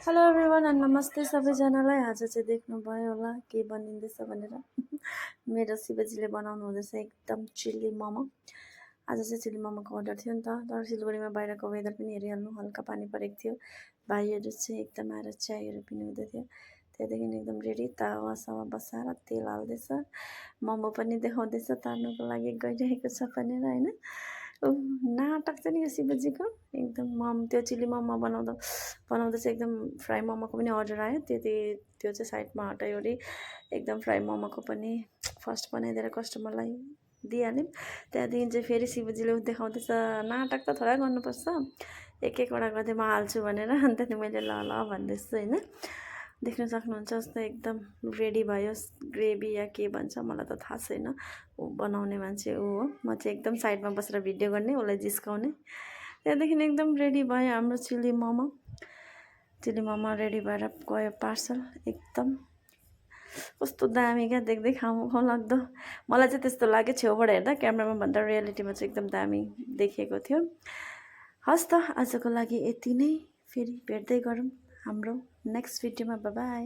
Hello everyone and नमस्ते सबैजनालाई। आज चाहिँ देख्नुभयो होला के बनिँदैछ भनेर। मेरो शिवजीले बनाउनु हुँदैछ एकदम चिल्ली मोमो। आज चाहिँ चिल्ली मोमोको अर्डर थियो नि त, तर सिलगढीमा बाहिरको वेदर पनि हेरिहाल्नु, हल्का पानी परेको थियो। भाइहरू चाहिँ एकदम आएर चायहरू पिनुहुँदै थियो। त्यहाँदेखि एकदम रेडी तावासावा बसाएर तेल हाल्दैछ, मोमो पनि देखाउँदैछ तार्नुको लागि गइरहेको छ भनेर होइन। नाटक चाहिँ नि यो शिवजीको एकदम त्यो चिल्ली मोमो बनाउँदा चाहिँ एकदम फ्राई मोमोको पनि अर्डर आयो। त्यो चाहिँ साइडमा हटाइवरी एकदम फ्राई मोमोको पनि फर्स्ट बनाइदिएर कस्टमरलाई दिइहाल्यौँ। त्यहाँदेखि चाहिँ फेरि शिवजीले देखाउँदैछ नाटक त थोरै गर्नुपर्छ, एक एकवटा गर्दै म हाल्छु भनेर। अनि त्यहाँदेखि मैले ल ल भन्दैछु होइन। देख्न सक्नुहुन्छ जस्तो एकदम रेडी भयो, ग्रेभी या के भन्छ मलाई त थाहा छैन, ऊ बनाउने मान्छे ऊ हो, म चाहिँ एकदम साइडमा बसेर भिडियो गर्ने, उसलाई जिस्काउने। त्यहाँदेखि एकदम रेडी भयो हाम्रो चिल्ली मोमो रेडी भएर गयो पार्सल। एकदम कस्तो दामी क्या, देख्दै खाउँ लाग्दो। मलाई चाहिँ त्यस्तो लाग्यो छेउबाट हेर्दा, क्यामेरामा भन्दा रियालिटीमा चाहिँ एकदम दामी देखिएको थियो। हस् त आजको लागि यति नै, फेरि भेट्दै गरौँ हाम्रो नेक्स्ट भिडियोमा। By by.